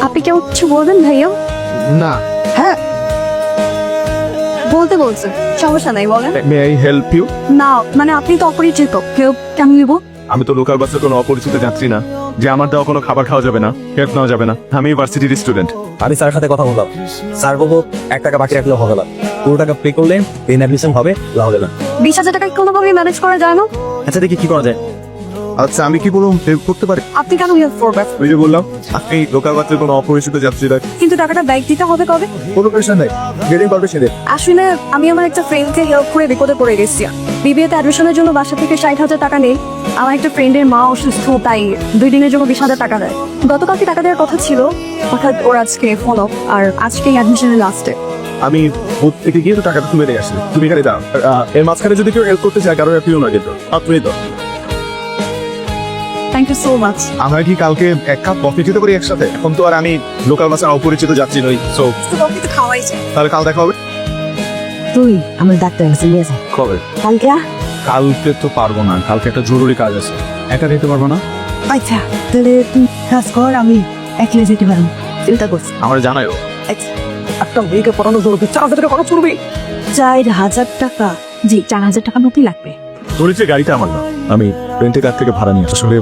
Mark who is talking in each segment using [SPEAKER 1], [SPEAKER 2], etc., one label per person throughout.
[SPEAKER 1] আপনি কেউ কিছু বলবেন ভাইয়া?
[SPEAKER 2] না।
[SPEAKER 1] হ্যাঁ বলতে বলছে, সমস্যা নাই বলেন।
[SPEAKER 2] May I help you?
[SPEAKER 1] না মানে আপনি তো অপরিচিত, কেউ কেমন নিব?
[SPEAKER 2] আমি তো লোকাল বাসের কোনো অপরিচিত যাত্রী না যে আমার দেওয়া কোনো খাবার খাওয়া যাবে না, হেল্প নেওয়া যাবে না। আমি ইউনিভার্সিটির স্টুডেন্ট।
[SPEAKER 3] আমি স্যারের সাথে কথা বললাম, স্যার বলবো 1 টাকা বাকি রাখলেও হবে না, পুরো টাকা পে করলে এই অ্যাডমিশন হবে, হবে না।
[SPEAKER 1] 20,000 টাকা কোনোভাবে ম্যানেজ করা যায় না?
[SPEAKER 3] আচ্ছা দেখি কি করা যায়।
[SPEAKER 2] আচ্ছা আমি কি কোনো হেল্প করতে পারি?
[SPEAKER 1] আপনি কেন হেল্প করবেন?
[SPEAKER 2] ওই যে বললাম আপনি লোকাল বাসের কোনো অপরিচিত যাত্রীরা।
[SPEAKER 1] কিন্তু টাকাটা ব্যাক দিতে হবে কবে?
[SPEAKER 2] কোনো প্রেশার নেই, গেটিং পারবে সেদিন।
[SPEAKER 1] আসলে আমি আমার একটা ফ্রেন্ডকে হেল্প করে বিপদে পড়ে গেছি। বিবিএতে অ্যাডমিশনের জন্য বাসা থেকে 60,000 টাকা নেই। আমার একটা ফ্রেন্ডের মা অসুস্থ, তাই 2 দিনের জন্য 20,000 টাকা দেয়। গতকালকে টাকা দেওয়ার কথা ছিল, অর্থাৎ ওর আজকে ফলো, আর আজকে অ্যাডমিশনের লাস্টে।
[SPEAKER 2] আমি বুথ থেকে গিয়ে তো টাকাটা তুলে নিয়ে আসি, তুমি এখানে দাও। এর মাঝখানে যদি কেউ হেল্প করতে চায় কারোর অ্যাপিও না কিন্তু আপনি তো।
[SPEAKER 1] Thank you so much.
[SPEAKER 2] আমরা কি কালকে 1 কাপ কফি খেতে পারি একসাথে? এখন তো আর আমি লোকাল বাসের অপরিচিত যাত্রী নই, সো
[SPEAKER 1] কফি তো খাওয়াই যায়।
[SPEAKER 2] তাহলে কাল দেখা হবে।
[SPEAKER 4] তুই আমার ডাক্তার কাছে নিয়ে যা
[SPEAKER 2] কবে?
[SPEAKER 4] কালকে।
[SPEAKER 2] কালকে তো পারবো না, কালকে একটা জরুরি কাজ আছে, একা যেতে পারবো না।
[SPEAKER 4] আচ্ছা তাহলে তুই কাজ কর, আমি একলা যেতে পারবো, চিন্তা করছি।
[SPEAKER 2] আমার জানাইও।
[SPEAKER 4] আচ্ছা
[SPEAKER 3] একটা মেয়েকে পড়ানোর জন্য 4,000 টাকা খরচ করবি?
[SPEAKER 4] 4,000 টাকা? জি 4,000 টাকা মতোই লাগবে।
[SPEAKER 2] ধরেছে গাড়িটা আমার না, আমি রেন্টের কার থেকে ভাড়া নিয়ে আসলে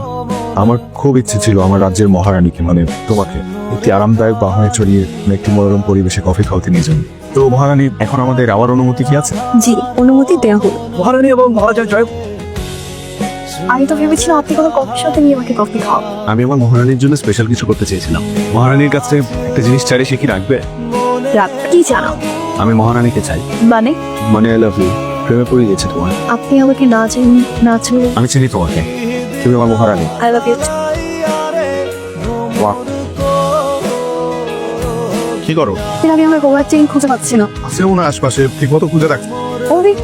[SPEAKER 2] আমার খুব ইচ্ছে ছিল আমার রাজ্যের মহারানীকে, মানে তোমাকে, একটি আরামদায়ক বাহনে চড়িয়ে একটি মনোরম পরিবেশে কফি খাওয়াতে নিয়ে যান। তো মহারানী এখন আমাদের আবার অনুমতি কি আছে?
[SPEAKER 1] জি অনুমতি দেওয়া হলো।
[SPEAKER 3] মহারানী এবং মহারাজার জয়।
[SPEAKER 1] আমি তো ভেবেছিলাম আপনি কোনো কফির সাথে নিয়ে আমাকে কফি খাও।
[SPEAKER 2] আমি আমার মহারানীর জন্য স্পেশাল কিছু করতে চেয়েছিলাম। মহারানীর কাছে একটা জিনিস চাইলে সে কি রাখবে?
[SPEAKER 1] কি জানো?
[SPEAKER 2] আমি মহারানীকে চাই।
[SPEAKER 1] মানে
[SPEAKER 2] মানে আই লাভ ইউ, প্রেমে পড়ে গেছে তোমার।
[SPEAKER 1] আপনি আমাকে না চিনি না চিনি।
[SPEAKER 2] আমি চিনি তোমাকে, তুমি আমার মহারানী।
[SPEAKER 1] I love you.
[SPEAKER 2] বাহ। কি করো?
[SPEAKER 1] আমি আমার গোলার চেইন খুঁজে পাচ্ছি না।
[SPEAKER 2] আছে মনে হয় আশপাশে, ঠিক মতো খুঁজে রাখছো?
[SPEAKER 1] অনেক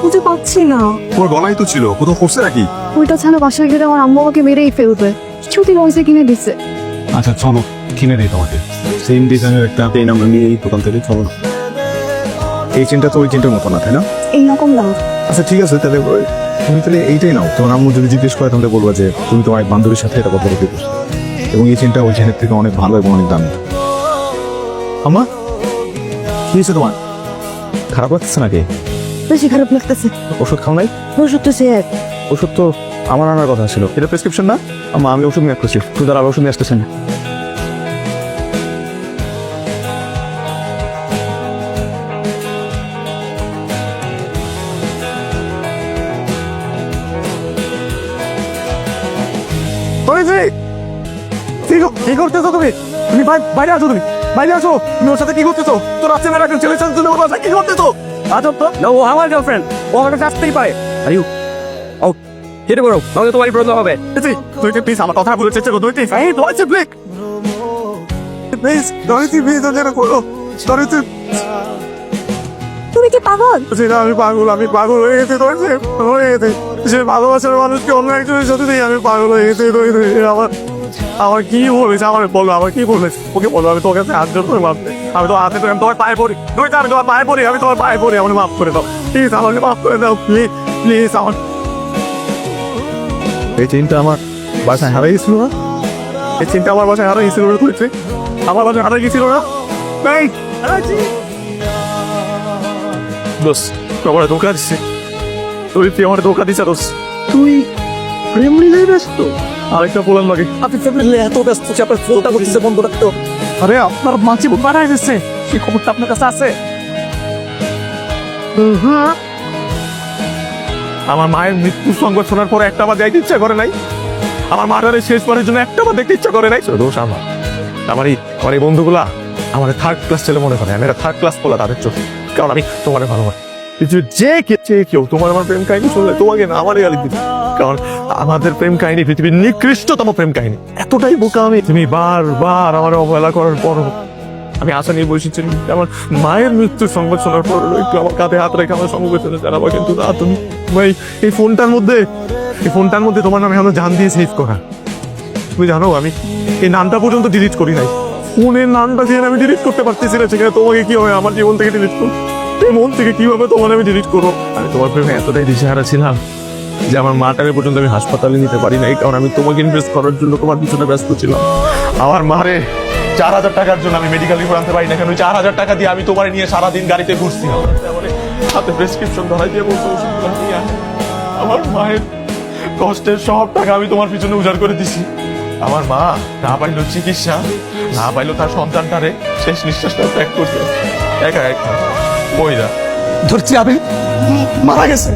[SPEAKER 1] খুঁজে পাচ্ছি না।
[SPEAKER 2] তোমার গলায় তো ছিল, কোথাও করছে নাকি?
[SPEAKER 1] ওইটা ছাড়া বাসায় গেলে আমার আম্মু আমাকে মেরেই ফেলবে। কিছুদিন হয়েছে কিনে দিচ্ছে।
[SPEAKER 2] আচ্ছা চলো কিনে দিই তোমাকে, সেম ডিজাইনের একটা পেন আমরা নিয়ে এই দোকান থেকে। চলো, এই চেনটা তো ওই চেনটার মতো না, তাই না?
[SPEAKER 1] এইরকম দাম।
[SPEAKER 2] আচ্ছা ঠিক আছে, তাহলে তুমি তাহলে এইটাই নাও। তোমার আম্মু যদি জিজ্ঞেস করে তাহলে বলবো যে তুমি তোমার এক বান্ধবীর সাথে এটা কথা বলতে করছো, এবং এই চেনটা ওই চেনের থেকে অনেক ভালো এবং অনেক দামি। আম্মা কি হয়েছে তোমার? খারাপ লাগছে নাকি?
[SPEAKER 4] বেশি খারাপ লাগতেছে।
[SPEAKER 2] ওষুধ খাও নাই?
[SPEAKER 4] ওষুধ তো সে এক।
[SPEAKER 2] ওষুধ তো আমার আনার কথা ছিল, এটা প্রেসক্রিপশন না? আম্মা আমি ওষুধ নিয়ে আসতেছি, তুই তার ওষুধ নিয়ে আসতেছেন। কি করতেছো তুমি? তুমি বাইরে আসো, তুমি বাইরে আসো। তুমি ওর সাথে কি করতেছো? তোর আছে না একটা ছেলের সাথে তুমি ওর বাসায় কি করতেছো?
[SPEAKER 3] আজব তো, না ও আমার গার্লফ্রেন্ড, ও আমার কাছে আসতেই পারে। আর ইউ ও কেটে বড়, নাহলে তোমারই প্রবলেম হবে।
[SPEAKER 2] তুই প্লিজ আমার কথা বলে চেষ্টা করো, তুই প্লিজ। এই দোয়াইছে ব্লেক প্লিজ, দোয়াইছে প্লিজ, ওদের করো দোয়াইছে।
[SPEAKER 1] তুমি কি পাগল?
[SPEAKER 2] সেটা আমি পাগল হয়ে গেছি, দোয়াইছে হয়ে গেছে। সে ভালোবাসার মানুষকে অন্য একজনের সাথে দিয়ে আমি পাগল হয়ে গেছি। আমার কি বলেছে? আমার বলো, আমার কি বলেছে? ওকে বলো, আমি তোর কাছে হাত জোর করে মাপ দেই। আমি তো হাতে আমি তোমার পায়ে পড়ি, আমি তোমার পায়ে পড়ি, আমি তোমার পায়ে পড়ি, আমাকে মাফ করে দাও প্লিজ, আমাকে মাফ করে দাও প্লিজ প্লিজ। আমার এই চেনটা আমার বাসায় হারাই গেছিল না? এই চেনটা আমার বাসায় হারাই গেছিল না? তুই আমার বাসায় হারাই গেছিল না? নাই হারাইছি। দোষ তোমার ধোকা দিচ্ছে, তুই আমার ধোকা দিচ্ছে দোষ। তুই প্রেম নিলেই ব্যস্ত? আরেকটা বললাম লাগে
[SPEAKER 3] আপনি ফ্যামিলি এত ব্যস্ত যে আপনার ফোনটা করতেছে বন্ধ রাখতো।
[SPEAKER 2] আরে আপনার মাছি মারা গেছে,
[SPEAKER 3] সেই খবরটা আপনার কাছে আছে?
[SPEAKER 2] আমার মায়ের মৃত্যুর সংবাদ শোনার পরে একটা বার যাইতে ইচ্ছা করে নাই? আমার মাটারে শেষবারের জন্য একটা বার দেখতে ইচ্ছা করে নাই? দোষ আমার এই বন্ধুগুলা আমার থার্ড ক্লাস ছেলে মনে করে, আমি একটা থার্ড ক্লাস বলা তাদের চোখে, কারণ আমি তোমার ভালোবাসি। পৃথিবীর যে কেউ তোমার আমার প্রেম কাহিনী শুনলে তোমাকে না আমারই গালি দিবে, কারণ আমাদের প্রেম কাহিনী পৃথিবীর নিকৃষ্টতম প্রেম কাহিনী। এতটাই বোকা আমি, তুমি বারবার আমার অবহেলা করার পর আমি আশা নিয়ে বসেছি আমার মায়ের মৃত্যুর সংবাদ শোনার পর একটু আমার কাঁধে হাত রেখে আমার সমবেদনা জানাবো, কিন্তু না, তুমি ভাই এই ফোনটার মধ্যে তোমার নামে আমার জান দিয়ে সেভ করা। তুমি জানো আমি এই নামটা পর্যন্ত ডিলিট করি নাই, ফোনের নামটা দিয়ে আমি ডিলিট করতে পারতেছি না, সেখানে তোমাকে কি হবে আমার জীবন থেকে ডিলিট করবো? এই মন থেকে কিভাবে তোমার আমি ডিলিট করবো? আমি তোমার প্রেমে এতটাই দিশেহারা ছিলাম যে আমার মাটাকে পর্যন্ত আমি হাসপাতালে নিতে পারি নাই, কারণ আমি তোমাকে ইনভেস্ট করার জন্য তোমার পিছনে ব্যস্ত ছিলাম। আমার মারে 4,000 টাকার জন্য আমি মেডিকেল রিপোর্ট আনতে পারি না কেন? ওই 4,000 টাকা দিয়ে আমি তোমার নিয়ে সারাদিন গাড়িতে ঘুরছি। আমার হাতে প্রেসক্রিপশন ধরাই দিয়ে বলছো ওষুধগুলো নিয়ে আয়। আমার মায়ের কষ্টের সব টাকা আমি তোমার পিছনে উজাড় করে দিছি। আমার মা না পাইলো চিকিৎসা, না পাইলো তার সন্তানটারে শেষ নিঃশ্বাসটা ত্যাগ করছে একা একা। ওইরা
[SPEAKER 5] ধরছি আবে মারা গেছে।